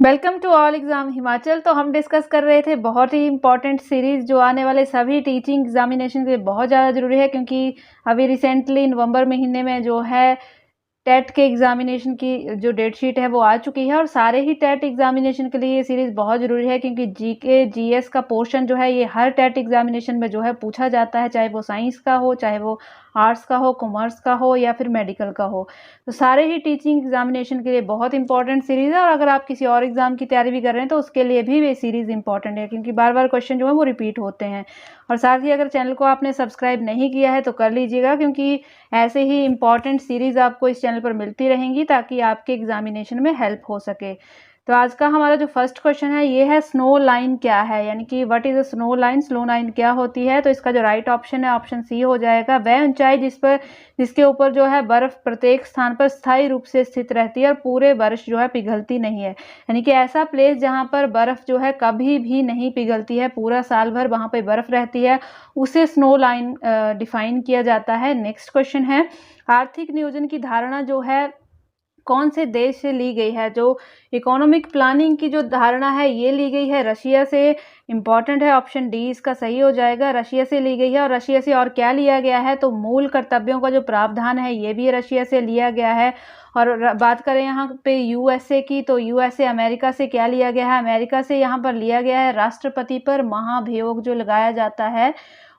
Welcome to all exam Himachal. तो हम discuss कर रहे थे बहुत ही इंपॉर्टेंट सीरीज़ जो आने वाले सभी टीचिंग एग्जामिनेशन के लिए बहुत ज़्यादा ज़रूरी है, क्योंकि अभी रिसेंटली नवंबर महीने में जो है टेट के एग्जामिनेशन की जो डेट शीट है वो आ चुकी है। और सारे ही टेट एग्जामिनेशन के लिए ये सीरीज़ बहुत ज़रूरी है, क्योंकि जीके जीएस का पोर्शन जो है ये हर टेट एग्जामिनेशन में जो है पूछा जाता है, चाहे वो साइंस का हो, चाहे वो आर्ट्स का हो, कॉमर्स का हो या फिर मेडिकल का हो। तो सारे ही टीचिंग एग्जामिनेशन के लिए बहुत इंपॉर्टेंट सीरीज़ है। और अगर आप किसी और एग्जाम की तैयारी भी कर रहे हैं तो उसके लिए भी ये सीरीज़ इंपॉर्टेंट है, क्योंकि बार बार क्वेश्चन जो है वो रिपीट होते हैं। और साथ ही अगर चैनल को आपने सब्सक्राइब नहीं किया है तो कर लीजिएगा, क्योंकि ऐसे ही इंपॉर्टेंट सीरीज़ आपको इस चैनल पर मिलती रहेंगी ताकि आपके एग्जामिनेशन में हेल्प हो सके। तो आज का हमारा जो फर्स्ट क्वेश्चन है ये है स्नो लाइन क्या है, यानी कि what is a snow line, snow line क्या होती है। तो इसका जो राइट ऑप्शन है ऑप्शन सी हो जाएगा। वह ऊंचाई जिसके ऊपर जो है बर्फ प्रत्येक स्थान पर स्थायी रूप से स्थित रहती है और पूरे वर्ष जो है पिघलती नहीं है, यानी कि ऐसा प्लेस जहां पर बर्फ जो है कभी भी नहीं पिघलती है, पूरा साल भर वहां पर बर्फ रहती है, उसे स्नो लाइन डिफाइन किया जाता है। नेक्स्ट क्वेश्चन है आर्थिक नियोजन की धारणा जो है कौन से देश से ली गई है। जो इकोनॉमिक प्लानिंग की जो धारणा है ये ली गई है रशिया से। इंपॉर्टेंट है, ऑप्शन डी इसका सही हो जाएगा, रशिया से ली गई है। और रशिया से और क्या लिया गया है, तो मूल कर्तव्यों का जो प्रावधान है ये भी रशिया से लिया गया है। और बात करें यहाँ पे यूएसए की, तो यूएसए अमेरिका से क्या लिया गया है, अमेरिका से यहाँ पर लिया गया है राष्ट्रपति पर महाभियोग जो लगाया जाता है,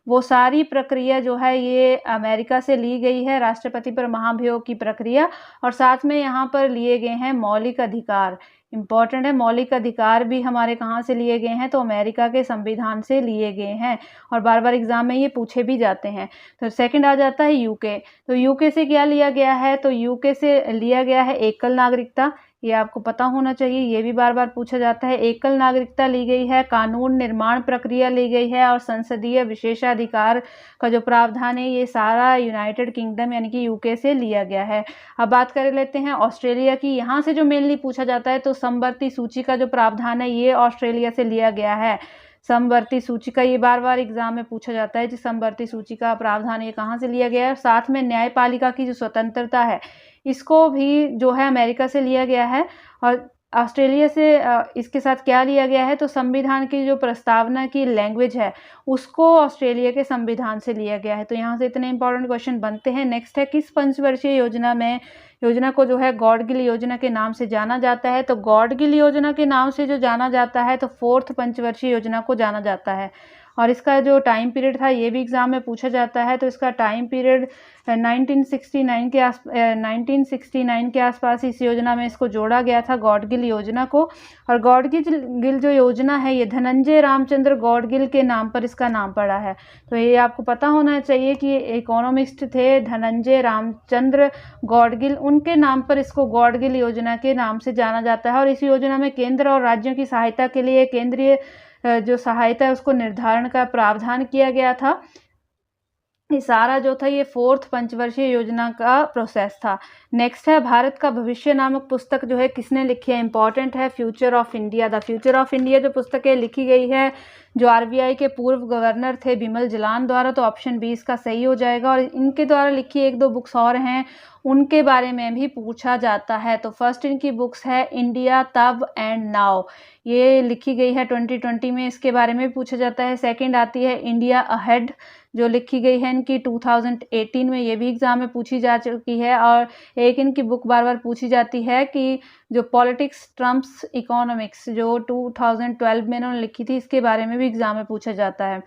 वो सारी प्रक्रिया जो है ये अमेरिका से ली गई है, राष्ट्रपति पर महाभियोग की प्रक्रिया। और साथ में यहाँ पर लिए गए हैं मौलिक अधिकार। इंपॉर्टेंट है, मौलिक अधिकार भी हमारे कहाँ से लिए गए हैं, तो अमेरिका के संविधान से लिए गए हैं। और बार बार एग्जाम में ये पूछे भी जाते हैं। तो सेकंड आ जाता है यूके। तो यूके से क्या लिया गया है, तो यूके से लिया गया है एकल नागरिकता। ये आपको पता होना चाहिए, ये भी बार बार पूछा जाता है। एकल नागरिकता ली गई है, कानून निर्माण प्रक्रिया ली गई है, और संसदीय विशेषाधिकार का जो प्रावधान है ये सारा यूनाइटेड किंगडम यानी कि यूके से लिया गया है। अब बात कर लेते हैं ऑस्ट्रेलिया की। यहाँ से जो मेनली पूछा जाता है तो समवर्ती सूची का जो प्रावधान है ये ऑस्ट्रेलिया से लिया गया है। समवर्ती सूची का ये बार बार एग्जाम में पूछा जाता है, जिस समवर्ती सूची का प्रावधान ये कहाँ से लिया गया है। साथ में न्यायपालिका की जो स्वतंत्रता है इसको भी जो है अमेरिका से लिया गया है। और ऑस्ट्रेलिया से इसके साथ क्या लिया गया है, तो संविधान की जो प्रस्तावना की लैंग्वेज है उसको ऑस्ट्रेलिया के संविधान से लिया गया है। तो यहाँ से इतने इंपॉर्टेंट क्वेश्चन बनते हैं। नेक्स्ट है किस पंचवर्षीय योजना को जो है गॉडगिल योजना के नाम से जाना जाता है। तो गॉडगिल योजना के नाम से जो जाना जाता है तो फोर्थ पंचवर्षीय योजना को जाना जाता है। और इसका जो टाइम पीरियड था ये भी एग्जाम में पूछा जाता है। तो इसका टाइम पीरियड 1969 के आसपास इस योजना में इसको जोड़ा गया था, गॉडगिल योजना को। और गॉडगिल जो योजना है ये धनंजय रामचंद्र गॉडगिल के नाम पर इसका नाम पड़ा है। तो ये आपको पता होना चाहिए कि इकोनॉमिस्ट थे धनंजय रामचंद्र गॉडगिल, उनके नाम पर इसको गॉडगिल योजना के नाम से जाना जाता है। और इस योजना में केंद्र और राज्यों की सहायता के लिए केंद्रीय जो सहायता है उसको निर्धारण का प्रावधान किया गया था। ये सारा जो था ये फोर्थ पंचवर्षीय योजना का प्रोसेस था। नेक्स्ट है भारत का भविष्य नामक पुस्तक जो है किसने लिखी है। इंपॉर्टेंट है, future of India. The future of India जो पुस्तक है लिखी गई है जो आरबीआई के पूर्व गवर्नर थे बिमल जलान द्वारा। तो ऑप्शन बी इसका सही हो जाएगा। और इनके द्वारा लिखी एक दो बुक्स और हैं उनके बारे में भी पूछा जाता है। तो फर्स्ट इनकी बुक्स है इंडिया तब एंड नाउ, ये लिखी गई है 2020 में, इसके बारे में भी पूछा जाता है। सेकंड आती है इंडिया अहेड जो लिखी गई है इनकी 2018 में, ये भी एग्जाम में पूछी जा चुकी है। और एक इनकी बुक बार बार पूछी जाती है कि जो पॉलिटिक्स ट्रम्प्स इकोनॉमिक्स जो 2012 में इन्होंने लिखी थी, इसके बारे में भी एग्जाम में पूछा जाता है।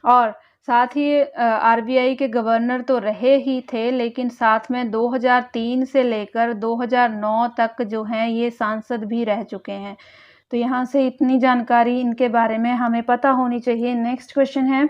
और साथ ही आरबीआई के गवर्नर तो रहे ही थे, लेकिन साथ में 2003 से लेकर 2009 तक जो हैं ये सांसद भी रह चुके हैं। तो यहाँ से इतनी जानकारी इनके बारे में हमें पता होनी चाहिए। नेक्स्ट क्वेश्चन है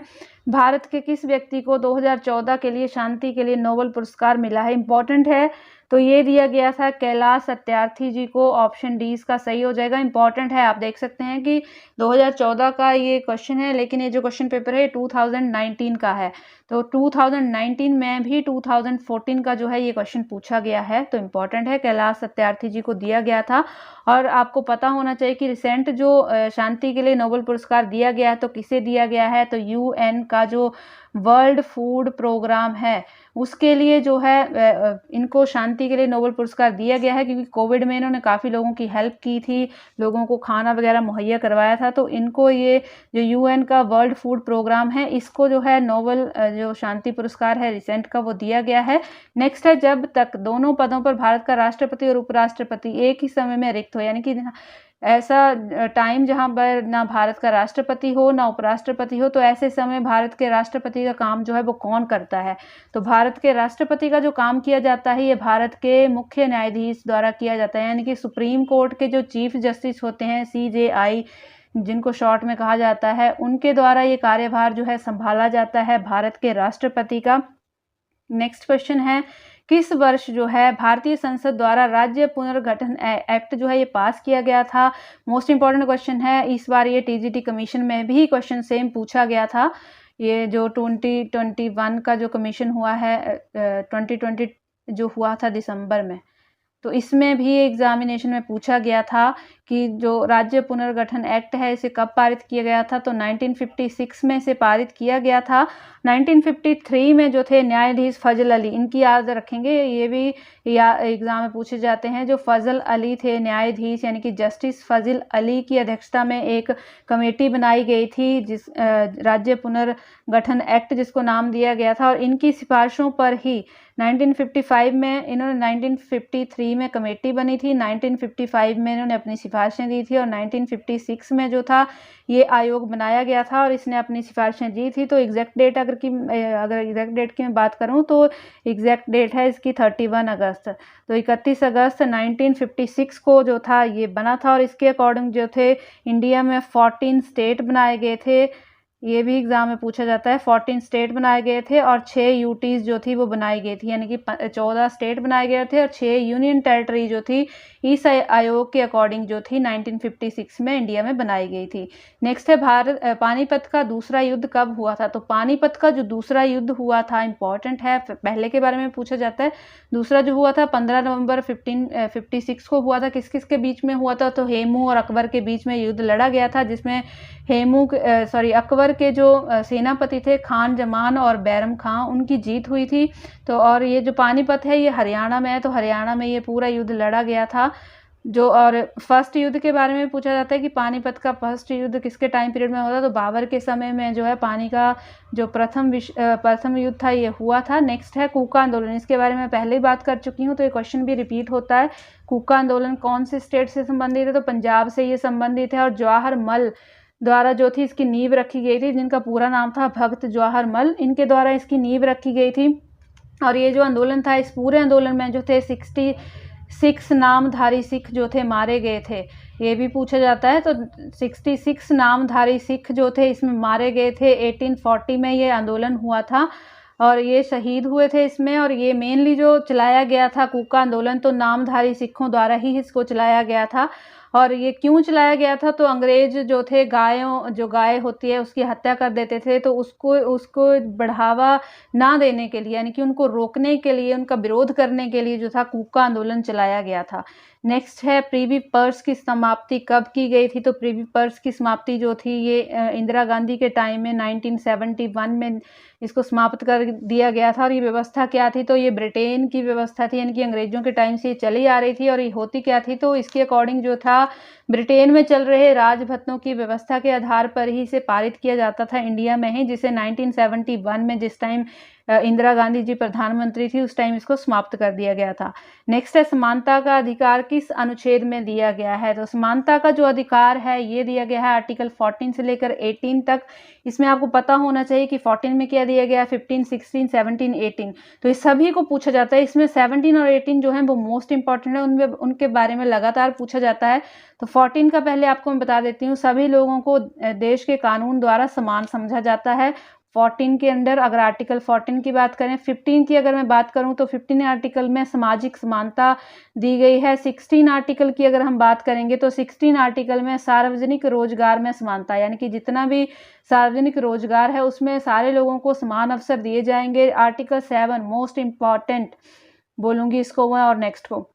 भारत के किस व्यक्ति को 2014 के लिए शांति के लिए नोबेल पुरस्कार मिला है। इंपॉर्टेंट है, तो ये दिया गया था कैलाश सत्यार्थी जी को, ऑप्शन डी इसका सही हो जाएगा। इंपॉर्टेंट है, आप देख सकते हैं कि 2014 का ये क्वेश्चन है, लेकिन ये जो क्वेश्चन पेपर है 2019 का है। तो 2019 में भी 2014 का जो है ये क्वेश्चन पूछा गया है। तो इंपॉर्टेंट है, कैलाश सत्यार्थी जी को दिया गया था। और आपको पता होना चाहिए कि रिसेंट जो शांति के लिए नोबेल पुरस्कार दिया गया है तो किसे दिया गया है, तो यूएन का जो वर्ल्ड फूड प्रोग्राम है उसके लिए जो है इनको शांति के लिए नोबेल पुरस्कार दिया गया है, क्योंकि कोविड में इन्होंने काफ़ी लोगों की हेल्प की थी, लोगों को खाना वगैरह मुहैया करवाया था। तो इनको ये जो यूएन का वर्ल्ड फूड प्रोग्राम है, इसको जो है नोबेल जो शांति पुरस्कार है रिसेंट का, वो दिया गया है। नेक्स्ट है, जब तक दोनों पदों पर भारत का राष्ट्रपति और उपराष्ट्रपति एक ही समय में रिक्त हो, यानी कि ऐसा टाइम जहां पर ना भारत का राष्ट्रपति हो ना उपराष्ट्रपति हो, तो ऐसे समय भारत के राष्ट्रपति का काम जो है वो कौन करता है? तो भारत के राष्ट्रपति का जो काम किया जाता है, ये भारत के मुख्य न्यायाधीश द्वारा किया जाता है, यानी कि सुप्रीम कोर्ट के जो चीफ जस्टिस होते हैं, CJI जिनको शॉर्ट में कहा जाता है, उनके द्वारा ये कार्यभार जो है संभाला जाता है भारत के राष्ट्रपति का। नेक्स्ट क्वेश्चन है, किस वर्ष जो है भारतीय संसद द्वारा राज्य पुनर्गठन एक्ट जो है ये पास किया गया था? मोस्ट इंपॉर्टेंट क्वेश्चन है, इस बार ये TGT कमीशन में भी क्वेश्चन सेम पूछा गया था। ये जो 2021 का जो कमीशन हुआ है, 2020 जो हुआ था दिसंबर में, तो इसमें भी एग्जामिनेशन में पूछा गया था कि जो राज्य पुनर्गठन एक्ट है इसे कब पारित किया गया था? तो 1956 में इसे पारित किया गया था। 1953 में जो थे न्यायाधीश फजल अली, इनकी याद रखेंगे, ये भी एग्जाम में पूछे जाते हैं। जो फजल अली थे न्यायाधीश, यानी कि जस्टिस फजल अली की अध्यक्षता में एक कमेटी बनाई गई थी, जिस राज्य पुनर्गठन एक्ट जिसको नाम दिया गया था, और इनकी सिफारिशों पर ही 1955 में इन्होंने 1953 में कमेटी बनी थी, 1955 में इन्होंने अपनी सिफारिशें दी थी, और 1956 में जो था ये आयोग बनाया गया था और इसने अपनी सिफारिशें दी थी। तो एग्जैक्ट डेट अगर एग्जैक्ट डेट की मैं बात करूं तो एग्जैक्ट डेट है इसकी 31 अगस्त। तो 31 अगस्त 1956 को जो था ये बना था, और इसके अकॉर्डिंग जो थे इंडिया में 14 स्टेट बनाए गए थे। ये भी एग्जाम में पूछा जाता है। 14 स्टेट बनाए गए थे और 6 यूटीज जो थी वो बनाई गई थी, यानी कि 14 स्टेट बनाए गए थे और 6 यूनियन टेरिटरी जो थी इस आयोग के अकॉर्डिंग जो थी 1956 में इंडिया में बनाई गई थी। नेक्स्ट है, पानीपत का दूसरा युद्ध कब हुआ था? तो पानीपत का जो दूसरा युद्ध हुआ था इंपॉर्टेंट है, पहले के बारे में पूछा जाता है। दूसरा जो हुआ था 15 नवंबर 1556 को हुआ था। किस किस के बीच में हुआ था? तो हेमू और अकबर के बीच में युद्ध लड़ा गया था, जिसमें अकबर के जो सेनापति थे खान जमान और बैरम खां, उनकी जीत हुई थी। तो और ये जो पानीपत है ये हरियाणा में है, तो हरियाणा में ये पूरा युद्ध लड़ा गया था। और फर्स्ट युद्ध के बारे में पूछा जाता है कि पानीपत का फर्स्ट युद्ध किसके टाइम पीरियड में होता? तो बाबर के समय में जो है पानी का जो प्रथम युद्ध था ये हुआ था। नेक्स्ट है कूका आंदोलन, इसके बारे में पहले ही बात कर चुकी हूँ, तो ये क्वेश्चन भी रिपीट होता है। कूका आंदोलन कौन से स्टेट से संबंधित है? तो पंजाब से ये संबंधित है, और जवाहर मल द्वारा जो थी इसकी नींव रखी गई थी, जिनका पूरा नाम था भगत जवाहर मल, इनके द्वारा इसकी नींव रखी गई थी। और ये जो आंदोलन था, इस पूरे आंदोलन में जो थे 66 नामधारी सिख जो थे मारे गए थे, ये भी पूछा जाता है। तो 66 नामधारी सिख जो थे इसमें मारे गए थे। 1840 में ये आंदोलन हुआ था और ये शहीद हुए थे इसमें। और ये मेनली जो चलाया गया था कूका आंदोलन, तो नामधारी सिखों द्वारा ही इसको चलाया गया था। और ये क्यों चलाया गया था? तो अंग्रेज जो थे जो गाय होती है उसकी हत्या कर देते थे, तो उसको बढ़ावा ना देने के लिए, यानी कि उनको रोकने के लिए, उनका विरोध करने के लिए जो था कूका आंदोलन चलाया गया था। नेक्स्ट है, प्रिवी पर्स की समाप्ति कब की गई थी? तो प्रिवी पर्स की समाप्ति जो थी ये इंदिरा गांधी के टाइम में 1971 में इसको समाप्त कर दिया गया था। और ये व्यवस्था क्या थी? तो ये ब्रिटेन की व्यवस्था थी, यानी कि अंग्रेजों के टाइम से ये चली आ रही थी। और ये होती क्या थी? तो इसके अकॉर्डिंग जो था ब्रिटेन में चल रहे राजभत्तों की व्यवस्था के आधार पर ही इसे पारित किया जाता था इंडिया में ही, जिसे 1971 में जिस टाइम इंदिरा गांधी जी प्रधानमंत्री थी उस टाइम इसको समाप्त कर दिया गया था। नेक्स्ट है, समानता का अधिकार किस अनुच्छेद में दिया गया है? तो समानता का जो अधिकार है ये दिया गया है आर्टिकल 14 से लेकर 18 तक। इसमें आपको पता होना चाहिए कि 14 में क्या दिया गया है, 15, 16, 17, 18, तो इस सभी को पूछा जाता है। इसमें 17 और 18 जो है वो मोस्ट इंपॉर्टेंट है, उनमें उनके बारे में लगातार पूछा जाता है। तो 14 का पहले आपको मैं बता देती हूँ, सभी लोगों को देश के कानून द्वारा समान समझा जाता है। 14 के अंदर अगर आर्टिकल 14 की बात करें, 15 की अगर मैं बात करूं तो 15 आर्टिकल में सामाजिक समानता दी गई है। 16 आर्टिकल की अगर हम बात करेंगे तो 16 आर्टिकल में सार्वजनिक रोजगार में समानता, यानी कि जितना भी सार्वजनिक रोजगार है उसमें सारे लोगों को समान अवसर दिए जाएंगे। आर्टिकल 7 मोस्ट इंपॉर्टेंट बोलूंगी इसको मैं, और नेक्स्ट को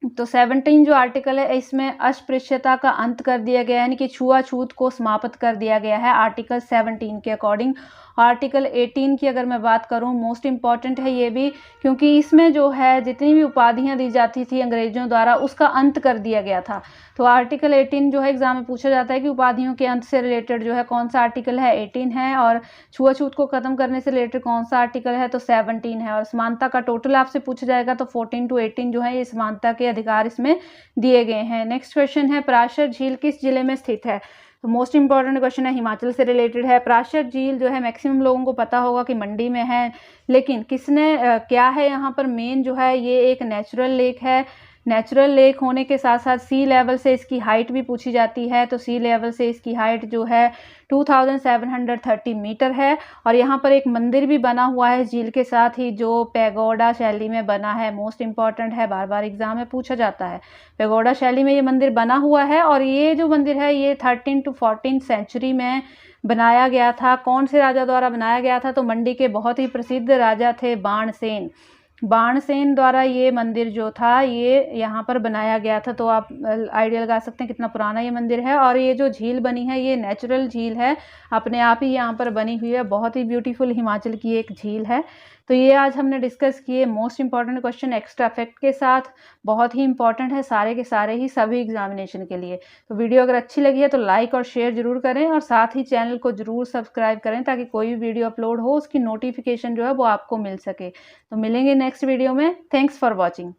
तो 17 जो आर्टिकल है इसमें अस्पृश्यता का अंत कर दिया गया है, यानी कि छुआछूत को समाप्त कर दिया गया है आर्टिकल 17 के अकॉर्डिंग। आर्टिकल 18 की अगर मैं बात करूं, मोस्ट इम्पॉर्टेंट है ये भी, क्योंकि इसमें जो है जितनी भी उपाधियां दी जाती थी अंग्रेजों द्वारा उसका अंत कर दिया गया था। तो आर्टिकल 18 जो है एग्जाम में पूछा जाता है कि उपाधियों के अंत से रिलेटेड जो है कौन सा आर्टिकल है, 18 है, और छुआछूत को खत्म करने से रिलेटेड कौन सा आर्टिकल है, तो 17 है। और समानता का टोटल आपसे पूछा जाएगा तो 14 to 18 जो है ये समानता के अधिकार इसमें दिए गए हैं। नेक्स्ट क्वेश्चन है, पराशर झील किस जिले में स्थित है? तो मोस्ट इंपॉर्टेंट क्वेश्चन है, हिमाचल से रिलेटेड है। पराशर झील जो है मैक्सिमम लोगों को पता होगा कि मंडी में है, लेकिन किसने क्या है यहाँ पर मेन जो है, ये एक नेचुरल लेक है। नेचुरल लेक होने के साथ साथ सी लेवल से इसकी हाइट भी पूछी जाती है, तो सी लेवल से इसकी हाइट जो है 2730 मीटर है। और यहाँ पर एक मंदिर भी बना हुआ है झील के साथ ही, जो पैगोडा शैली में बना है। मोस्ट इंपॉर्टेंट है, बार बार एग्जाम में पूछा जाता है। पैगोडा शैली में ये मंदिर बना हुआ है, और ये जो मंदिर है ये 13 to 14 सेंचुरी में बनाया गया था। कौन से राजा द्वारा बनाया गया था? तो मंडी के बहुत ही प्रसिद्ध राजा थे बाणसेन। बाणसेन द्वारा ये मंदिर जो था ये यहाँ पर बनाया गया था। तो आप आइडिया लगा सकते हैं कितना पुराना ये मंदिर है। और ये जो झील बनी है ये नेचुरल झील है, अपने आप ही यहाँ पर बनी हुई है, बहुत ही ब्यूटीफुल हिमाचल की एक झील है। तो ये आज हमने डिस्कस किए most important question extra fact के साथ, बहुत ही इंपॉर्टेंट है सारे के सारे ही सभी एग्जामिनेशन के लिए। तो वीडियो अगर अच्छी लगी है तो लाइक और शेयर जरूर करें, और साथ ही चैनल को जरूर सब्सक्राइब करें ताकि कोई भी वीडियो अपलोड हो उसकी नोटिफिकेशन जो है वो आपको मिल सके। तो मिलेंगे नेक्स्ट वीडियो में। Thanks for watching.